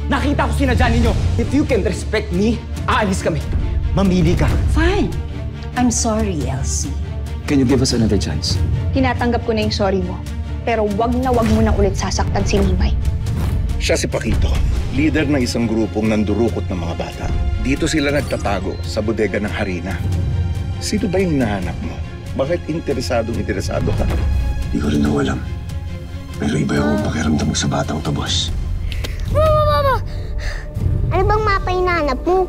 Nakita ko sinadya ninyo. If you can respect me, aalis kami. Mamili ka. Fine. I'm sorry, Elsie. Can you give us another chance? Tinatanggap ko na yung sorry mo. Pero wag na wag mo na ulit sasaktan si Nimay. Siya si Paquito, leader ng isang grupong nandurukot ng mga bata. Dito sila nagtatago sa bodega ng harina. Sino ba yung hinahanap mo? Bakit interesado ka? Di ko rin na alam. Pero iba yung pakiramdam mo sa batang to, boss. Mama! Ano bang mapa hinahanap mo?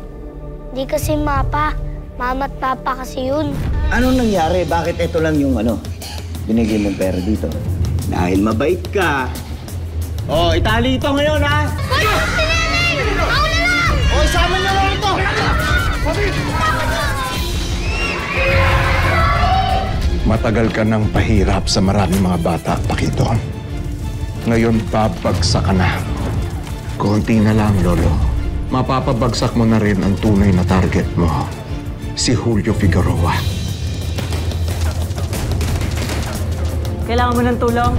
Di kasi mapa. Mama at papa kasi yun. Anong nangyari? Bakit ito lang yung binigay mong pera dito? Dahil mabait ka. Oh, itali ito ngayon, ha? Ay! Sinanay! Ako na lang! Oh, isama niyo lang ito! Matagal ka nang pahirap sa maraming mga bata, Paquito. Ngayon, babagsak ka na. Konti na lang, Lolo. Mapapabagsak mo na rin ang tunay na target mo, si Julio Figueroa. Kailangan mo ng tulong?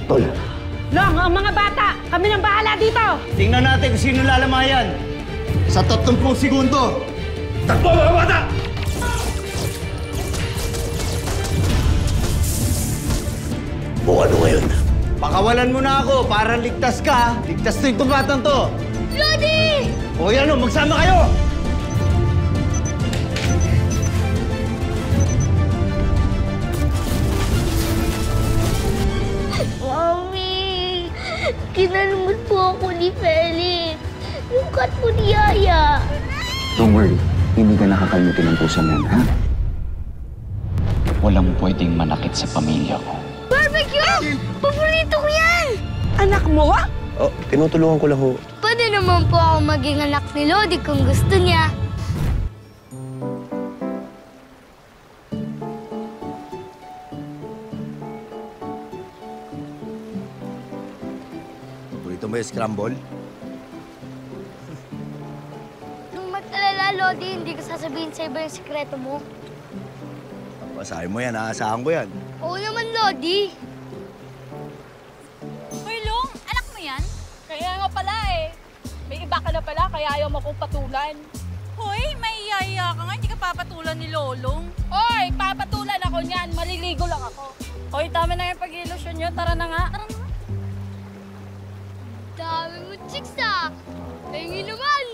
Tol. Long, ang mga bata! Kami nang bahala dito! Tingnan natin kung sino lalamayan. Sa 30 segundo. Takbo, mga bata! O ano ngayon? Pakawalan mo na ako para ligtas ka. Ligtas to yung batang to. Lodi! O yan o, magsama kayo! Mami! Kinalumot po ako ni Felix. Yung cut po ni Yaya. Don't worry. Hindi ka nakakalimutin ng puso niyan, ha? Walang pwedeng manakit sa pamilya ko. Barbecue! Paborito ko yan! Anak mo? Oh, tinutulungan ko lang ho. Pwede naman po ako maging anak ni Lodi kung gusto niya. Paborito mo yung scramble? Nung mag-alala, Lodi, hindi ko sasabihin sa iba yung sikreto mo. Pasahin mo yan, aasahan ko yan. Oo naman, Lodi. Hoy, Long, anak mo yan? Kaya nga pala eh. May iba ka na pala, kaya ayaw mo kong patulan. Hoy, may yaya ka nga, hindi ka papatulan ni Lolong. Hoy, papatulan ako niyan, maliligo lang ako. Hoy, tama na yung pag-ilusyon nyo, tara na nga. Tara na nga. Dami mo, chicks, ah. Tingin naman.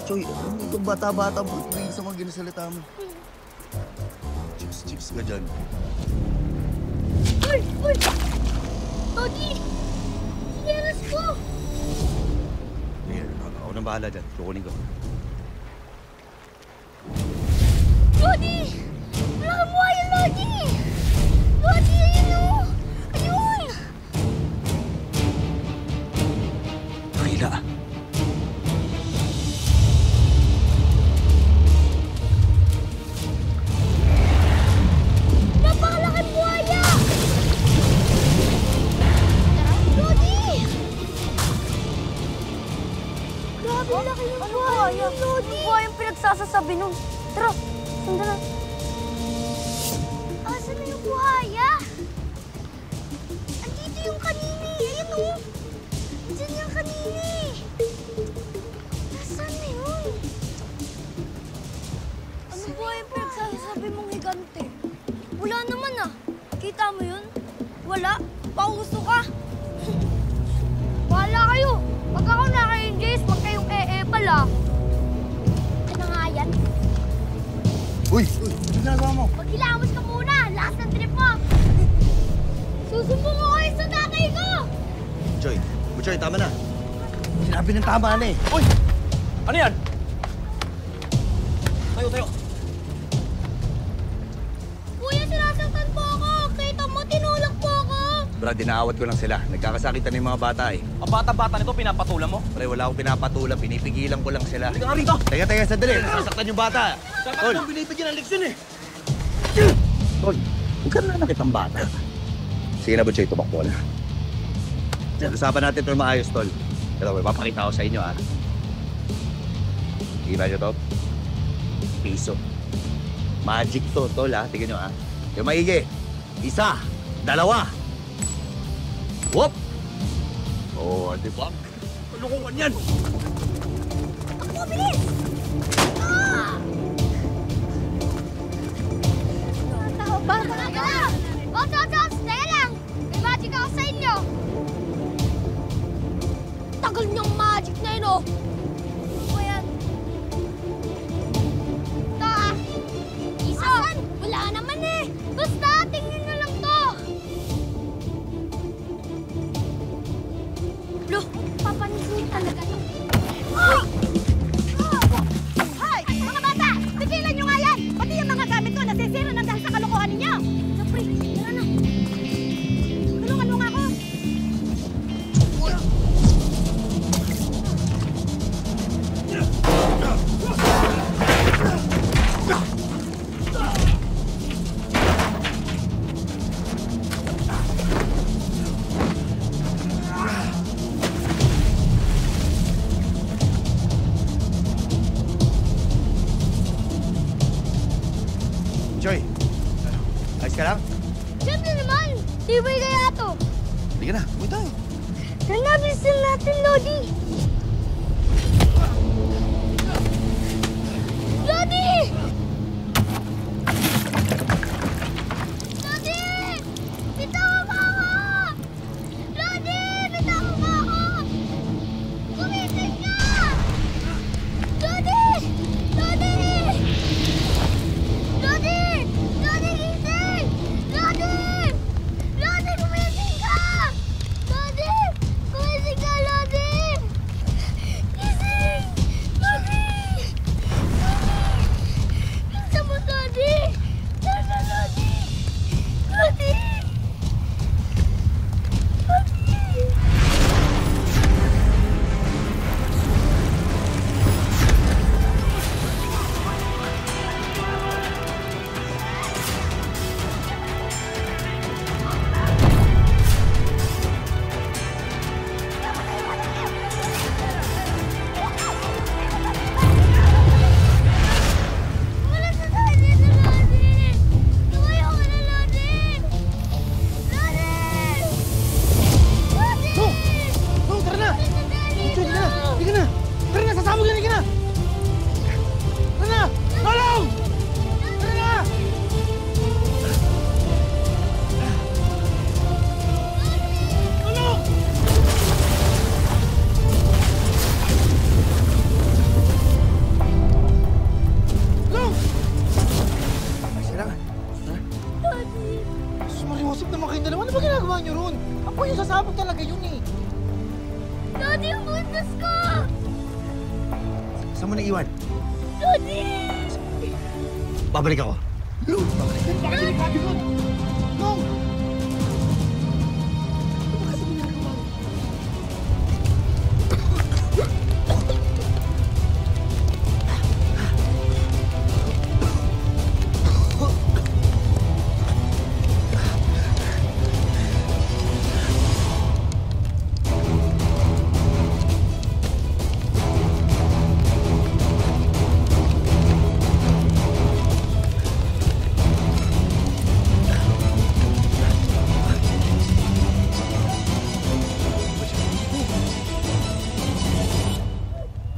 Choy, itong bata-bata mo, tingin sa mga ginasalita mo. Chips ka dyan. Uy! Uy! Lodi! Sinelas ko! Sige, ako nang bahala dyan. Kukunin ko. Lodi! Wala kang buhaya, Lodi! Lodi, ayun o! Ayun! Akila. Napakalaking buhaya! Lodi! Grabe, laki ng buhaya, Lodi! Ano buhayang pinagsasasabi nun? Tara, sundan na. Asan na yung buhaya? Andito yung kanini. Ayun o. Diyan yung kanini. Nasaan na yun? Ano buhayang pinagsasabi mong higante? Wala naman ah. Kita mo yun? Wala. Pauso ka. Bahala kayo. Pag ako naka-engage, wag kayong pala. Ano nga yan? Uy! Uy! Ano ginagawa mo? Maghilamos ka muna! Lakas ng trip mo! Susumbong ako kayo sa tatay ko! Choy! Choy, tama na. Sinabi ng tama na eh. Uy! Ano yan? Tayo. Kuya, sinasaktan po ako! Kita mo, tinulak po ako! Brad, dinaawat ko lang sila. Nagkakasakitan ng mga bata eh. Ang bata-bata nito, pinapatulan mo? Pre, wala akong pinapatulan. Pinipigilan ko lang sila. Halika nga rito! Teka, sandali. Nasasaktan yung bata. Dapat nang binibigyan ng leksyon eh! Tol, huwag ka na nakitang bata. Sige na, Butchoy, tumakbo na. Usapan natin ito maayos, Tol. Pero may papakita ko sa inyo, ha? Tingnan nyo to. Piso. Magic to, Tol, ha? Tingnan nyo, ha? Yung maigi. 1, 2, Whoop! Oh, di ba? Tulungan yan! Ako, bilis! Ah! Teka lang! Boss! Teka lang! May magic ako sa inyo! Tagal niyang magic na yun, oh! Ano ba yan? Ito, ah! Isa! Wala naman eh! Basta, tingnan na lang to! Lo, papanisin talaga to. Ah! Hoy! Mga bata! Tigilan nyo nga yan! Pati yung mga gamit ko nasisira na dahil sa kalokohan ninyo! Kapri, tara na! Tulungan mo nga ako! Joy! Ayos ka lang? Siyempre naman! Tibay kaya to! Hindi ka na. Uwi tayo. Tara na, bilisan natin, Lodi! Lodi! Lodi! Bitawan mo ako! Lodi! Bitawan mo ako! Gumising ka! Lodi! Lodi! Lodi! Lodi, gising! Lodi! Lodi, gumising ka! Lodi! Gumising ka, Lodi! Gising! Lodi! Bilisan mo, Lodi! Tara na, Lodi! Lodi! Lodi! Wala sa tayo dito, Lodi! Tumayo ka na, Lodi! Lodi! Lodi! No, tara na! Wala sa tayo dito! Hindi ka na! Tara na, sasama ka na! Tara na! Tulong! Tara na! Tulong! Tulong! Ayos ka lang. Sumariwasip naman kayong dalawa. Ano ba ginagawa niyo ron? Ako yung sasabog talaga yun eh. Lodi, ang bundas ko! Saan mo naiwan? Lodi! Babalik ako. No!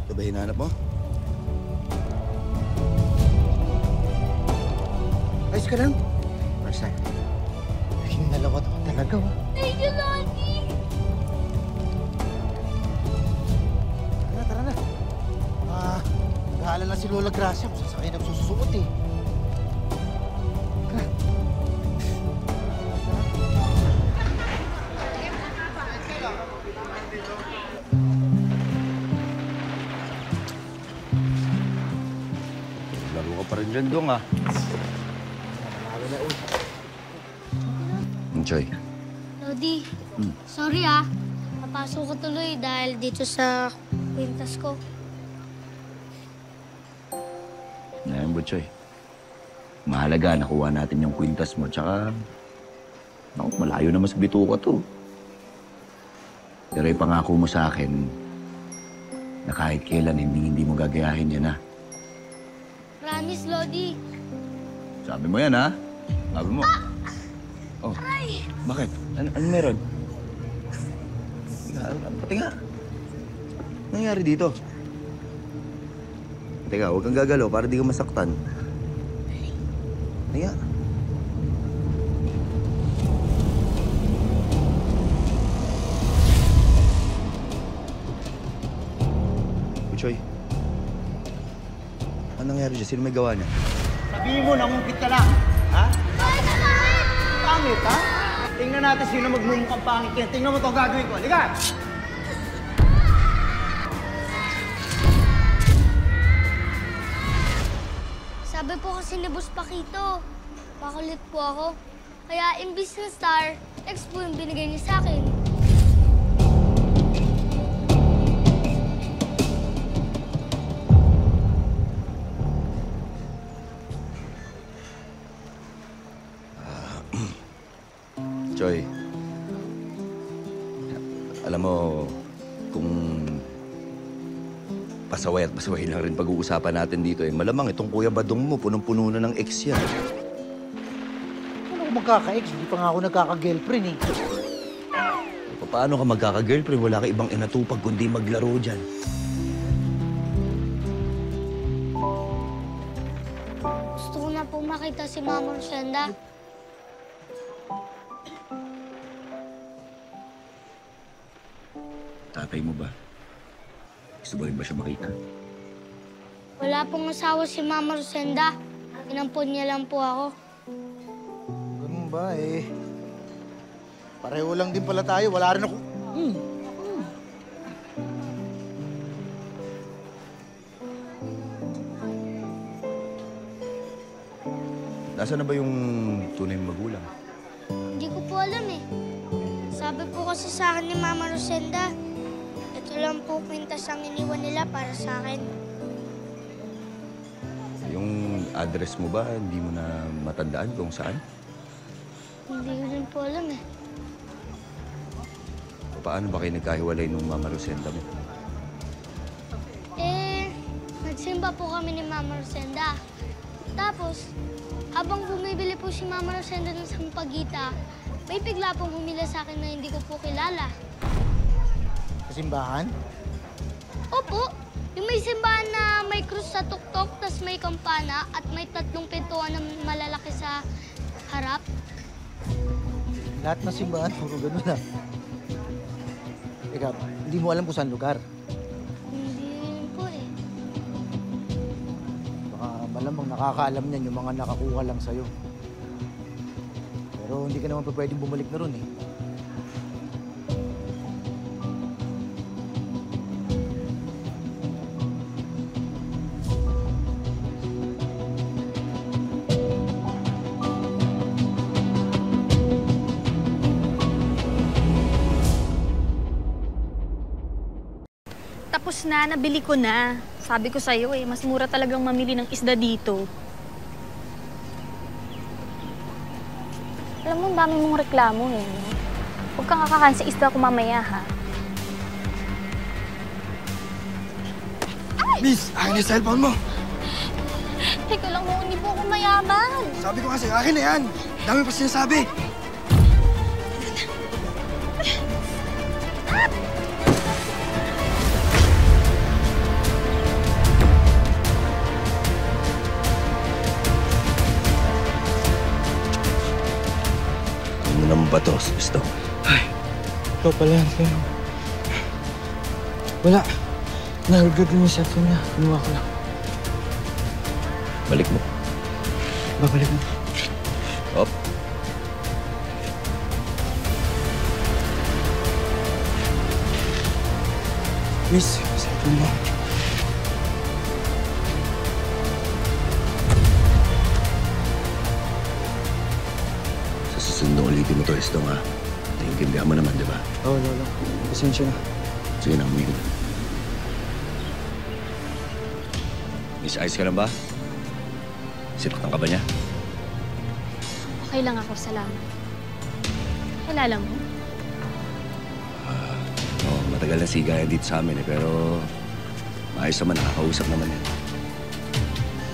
Ito ba hinahanap mo? Ayos ka lang? Marcel. Yung dalawa to talaga, oh. Thank you, Lodi! Tara na. Nag-aalala si Lola Gracia kung saan kayo nagsusuot eh. Laro ka pa rin dyan, Dong, ah. Joy. Lodi, sorry ah. Papasok ko tuloy dahil dito sa kwintas ko. Ngayon, Butchoy. Mahalaga, nakuha natin yung kwintas mo. Tsaka, naku, malayo naman sa bituka to. Pero ipangako mo sa akin na kahit kailan hindi mo gagayahin yan, ha? Promise, Lodi. Sabi mo yan, ha? Sabi mo. Oh, bakit? Ano meron? Pati nga. Nangyari dito? Teka, huwag kang gagalaw para di ka masaktan. Pati nga. Buchoy. Ano nangyari dyan? Sino may gawa niya? Sabihin mo, nangungkit ka lang. Ha? Pangit, ha? Tingnan natin sino magmumukhang pangit yan. Tingnan mo itong gagawin ko. Halika! Sabi po kasi ni Boss Paquito, makulit po ako. Kaya imbis na star, X po yung binigay niya sa akin. Choy, alam mo, kung pasaway at pasaway lang rin pag-uusapan natin dito eh. Malamang itong Kuya Badong mo, punong-puno na ng ex yan. Ano ko magkaka-ex? Hindi pa nga ako nagkaka-girlfriend eh. Paano ka magkaka-girlfriend? Wala ka ibang inatupag kundi maglaro dyan. Gusto ko na po makita si Mama Rosenda. Tatay mo ba? Gusto mo rin ba siya makita? Wala pong asawa si Mama Rosenda. Inampon niya lang po ako. Ganun ba eh? Pareho lang din pala tayo. Wala rin ako. Nasaan na ba yung tunay mong magulang? Hindi ko po alam eh. Sabi po kasi sa akin ni Mama Rosenda, ito lang po kwintas ang iniwan nila para sa akin. Yung address mo ba, hindi mo na matandaan kung saan? Hindi ko rin po alam eh. Paano ba kayo nagkahiwalay nung Mama Rosenda mo? Nagsimba po kami ni Mama Rosenda. Tapos, habang bumibili po si Mama Rosenda ng sampagita, may bigla pong humila sa akin na hindi ko po kilala. Sa simbahan? Opo, yung may simbahan na may krus sa tuktok, tas may kampana, at may 3 pintuan na malalaki sa harap. Lahat ng simbahan, puro ganun na. Teka, hindi mo alam kung saan lugar. Hindi rin po eh. Baka malamang nakakaalam niyan yung mga nakakuha lang sa'yo. Pero hindi ka naman pa pwedeng bumalik na ron eh. Tapos na, nabili ko na. Sabi ko sa'yo eh, mas mura talagang mamili ng isda dito. Alam mo, ang dami mong reklamo eh. Huwag kang kakakain sa isda ko mamaya, ha? Miss, akin yung cellphone mo. Teka lang mo, hindi po ako mayaman. Sabi ko kasi, akin na yan. Dami pa sinasabi. Ano naman ba ito, gusto? Ay, ikaw pala yan, Ken. Wala. Nahulgag yung cellphone niya. Kinuha ko lang. Balik mo. Babalik mo. Op. Miss, cellphone mo. Sa susunod na ulitin mo to, Estong, ha? Naiintindihan mo naman, di ba? Oo, Lolo. Pasensya na. Sige na, umigil. Miss, ayos ka lang ba? Sinaktan ka ba niya? Okay lang ako, salamat. Kilala mo? Oo, matagal na sigayan dito sa amin eh, pero maayos naman, nakakausap naman yan.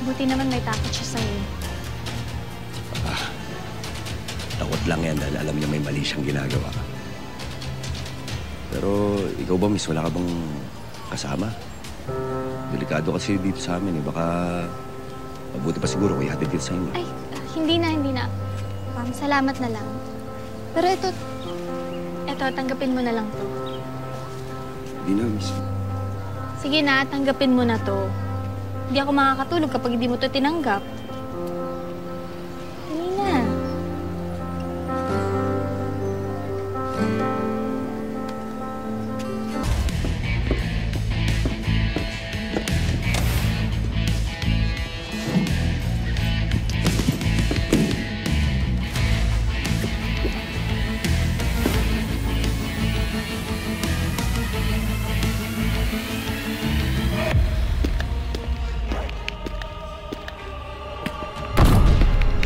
Buti naman may takot siya sa'yo. Takot lang yan dahil alam niya may mali siyang ginagawa. Pero ikaw ba, miss, wala ka bang kasama? Delikado kasi dito sa amin eh. Baka mabuti pa siguro kaya hatid kita sa inyo. Ay, hindi na. Salamat na lang. Pero ito, tanggapin mo na lang to. Hindi na, miss. Sige na, tanggapin mo na to. Hindi ako makakatulog kapag hindi mo to tinanggap. Hindi na.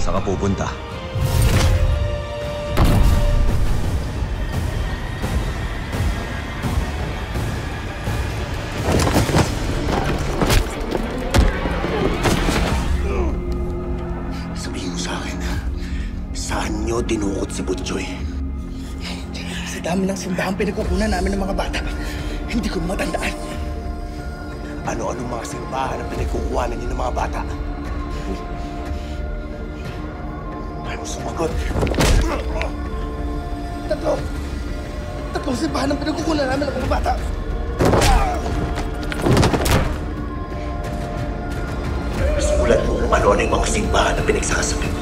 Saan ka pupunta? Sabihin mo sa akin, saan niyo dinukot si Butchoy? Sa dami ng simbahan pinagkukunan namin ng mga bata, hindi ko matandaan. Ano-anong mga simbahan ang pinagkukuhanan niyo ng mga bata? Ano sumagot? Tatlong simbahan ang pinagkukunan namin ng mga bata. Simulan mo kung ano yung mga simbahan na pinagsasabi mo.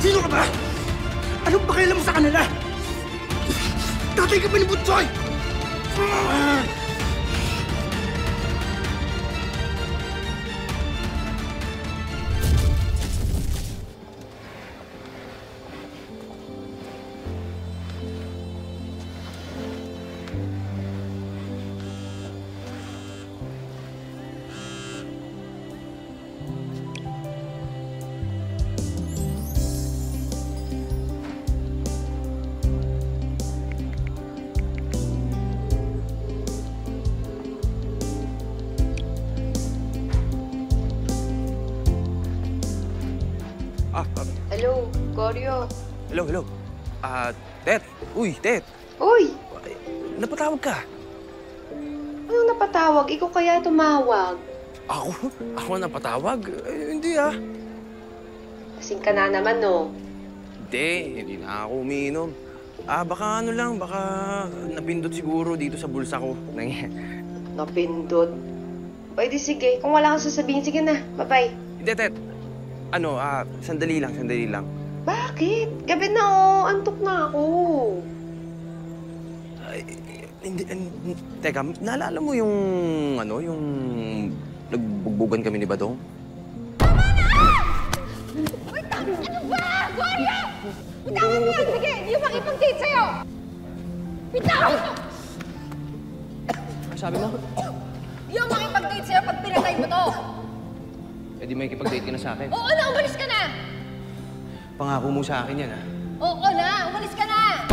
Sino ka ba? Anong pakialam mo sa kanila? Tatay ka ba ni Butchoy? Hello, Goryo. Hello. Tet. Uy, Tet. Uy! Napatawag ka. Anong napatawag? Ikaw kaya tumawag? Ako? Ako napatawag? Hindi ah. Kasing ka na naman, no? Hindi na ako umiinom. Baka baka napindot siguro dito sa bulsa ko. Napindot. Pwede, sige. Kung wala kang sasabihin, sige na. Bye-bye. Hindi, Tet. Sandali lang. Bakit? Gabi na, oh. Antok na ako. Teka, naalala mo yung, yung nagbugbugan kami ni Badong? Uy, ano ba? Goryo! Bitawan mo! Sige, hindi yung makipag-date sa'yo! Bitawan mo! Ano sabi mo? Hindi yung makipag-date sa'yo pag pinatay mo to! Eh di may kipag-date ka na sa akin. Oo na, umalis ka na! Pangako mo sa akin yan, ha? Oo na, umalis ka na!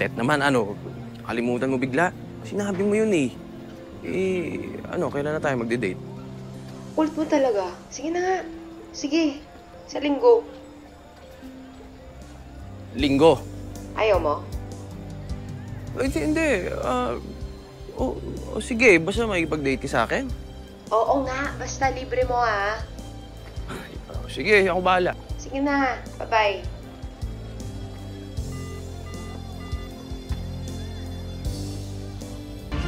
Tet naman, kalimutan mo bigla. Sinabi mo yun eh. Kailan na tayo magde-date? Kulit mo talaga. Sige na nga. Sige. Sa linggo. Linggo? Ayaw mo? Hindi. Sige, basta makikipag-date ka sa akin. Oo nga. Basta libre mo, ha? Sige, ako bahala. Sige na. Bye-bye.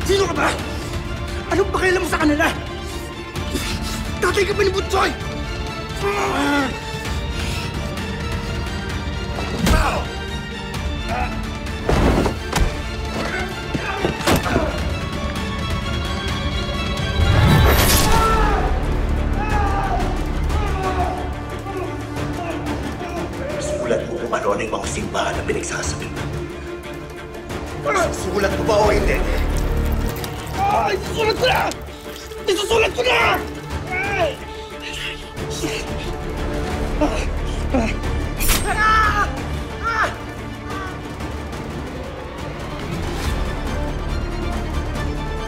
Sino ka ba? Anong pakialam mo sa kanila? Tatay ka ba ni Butchoy? Simulan mo kung ano yung mga simbahan na pinagsasabi mo. Sulat mo ba o hindi? Isusulat ko na! Isusulat ko na!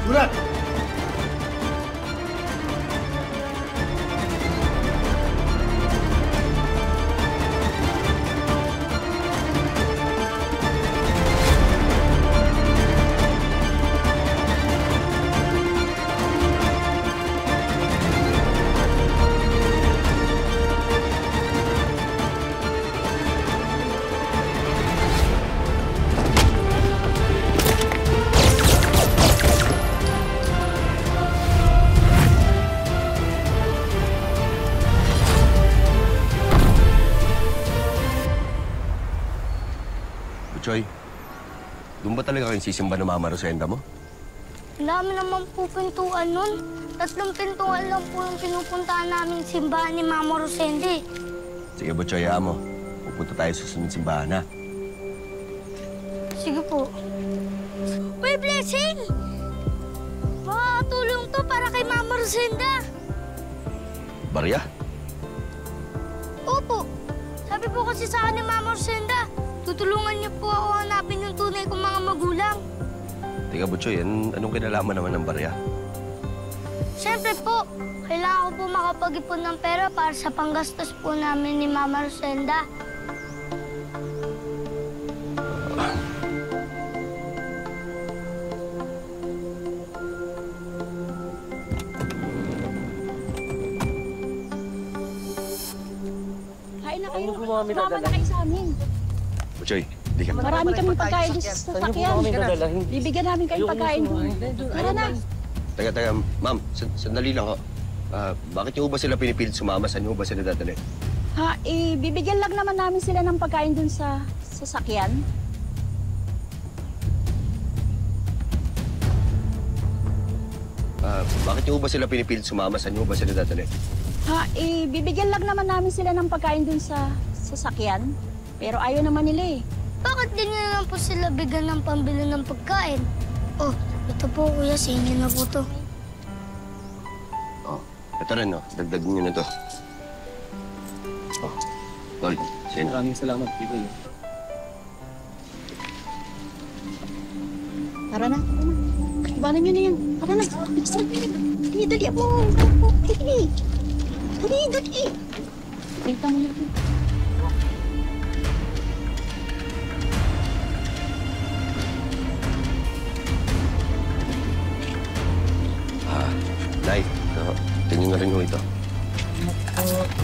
Surat! Choy, doon ba talaga kayong sisimba ng Mama Rosenda mo? Wala naman po pintuan nun. 3 pintuan lang po yung pinupuntahan namin simbahan ni Mama Rosenda. Sige, Butchoy, mo. Pupunta tayo sa sunod simbahan, ha? Sige po. Uy, Blessing! Makakatulong to para kay Mama Rosenda. Barya? Opo. Sabi po kasi sa akin ni Mama Rosenda, tutulungan niyo po ako hanapin yung tunay kong mga magulang. Teka, Butchoy, anong kinalaman naman ng barya? Siyempre po, kailangan ko po makapag-ipon ng pera para sa panggastos po namin ni Mama Rosenda. Kain na kayo. Sumama na kayo sa amin. Butchoy, di ka. Marami kaming pagkain dito sa sasakyan. Bibigyan namin kayong pagkain doon. Tara na. Teka, ma'am, sandali lang, ho. Bakit niyo ba sila pinipilit sumama? Saan niyo ba sila dadali? Bibigyan lang naman namin sila ng pagkain doon sa sasakyan. Bakit niyo ba sila pinipilit sumama? Saan niyo ba sila dadali? Bibigyan lang naman namin sila ng pagkain doon sa sasakyan. Pero ayaw naman nila eh. Bakit di niyo naman po sila bigyan ng pambili ng pagkain? Oh, ito po kuya, sa inyo na po to. Oh, ito rin, no? Dagdag niyo na to. Oh, Tol, sa'yo. Maraming salamat, Bibay. Tara na. Ibanan nyo na yan. Tara na. Dali, dali ako. Dali. Dali, dali. Wait mo lang. Nay, tingin na rin mo ito.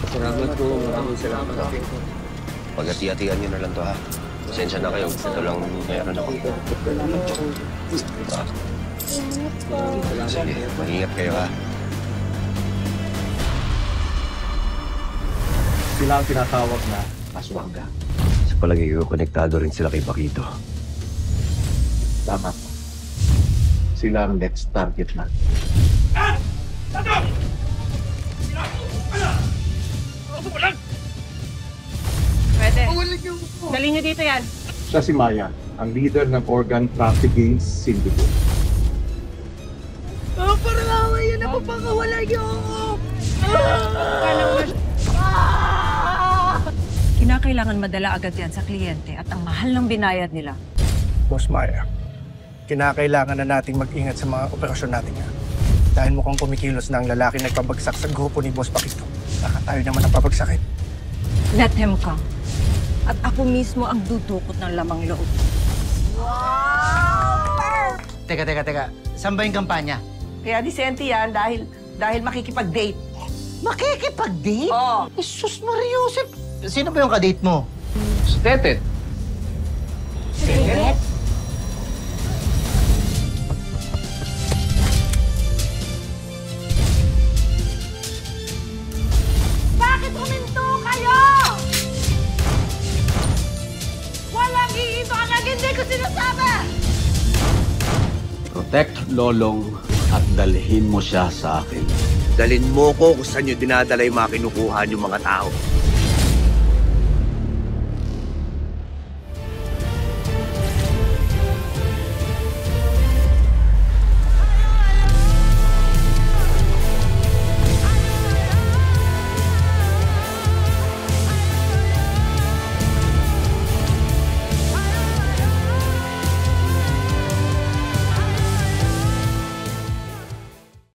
Salamat po. Maraming salamat. Pag-hati-hatian niyo na lang to, ha? Pasensya na kayo. Ito lang meron ako. Sige, mag-ingat kayo, ha? Sila ang tinatawag na aswangga. Sa palagay ko, konektado rin sila kay Paquito. Tama po. Sila ang next target natin. Pwede. Dali nyo dito yan. Siya si Maya, ang leader ng Organ Trafficking Syndicate. Parang awa yun na papakawala niyo ako. Kinakailangan madala agad yan sa kliyente at ang mahal ng binayad nila. Boss Maya, kinakailangan na nating mag-ingat sa mga operasyon natin nga. Dahil mukhang kumikilos na ang lalaki nagpabagsak sa grupo ni Boss Paquito. Baka tayo naman ang pabagsakin. Let him come. At ako mismo ang dudukot ng lamang loob. Wow! Teka. Saan ba yung kampanya? Kaya disente yan dahil makikipag-date. Makikipag-date? Oo. Jesus Maria Joseph! Sino ba yung kadate mo? Si Tetet. Tetet? Bakit huminto kayo? Walang iito ang hindi ko sinasabi! Protect Lolong at dalhin mo siya sa akin. Dalhin mo ko kung saan nyo dinadala yung mga kinukuha yung mga tao.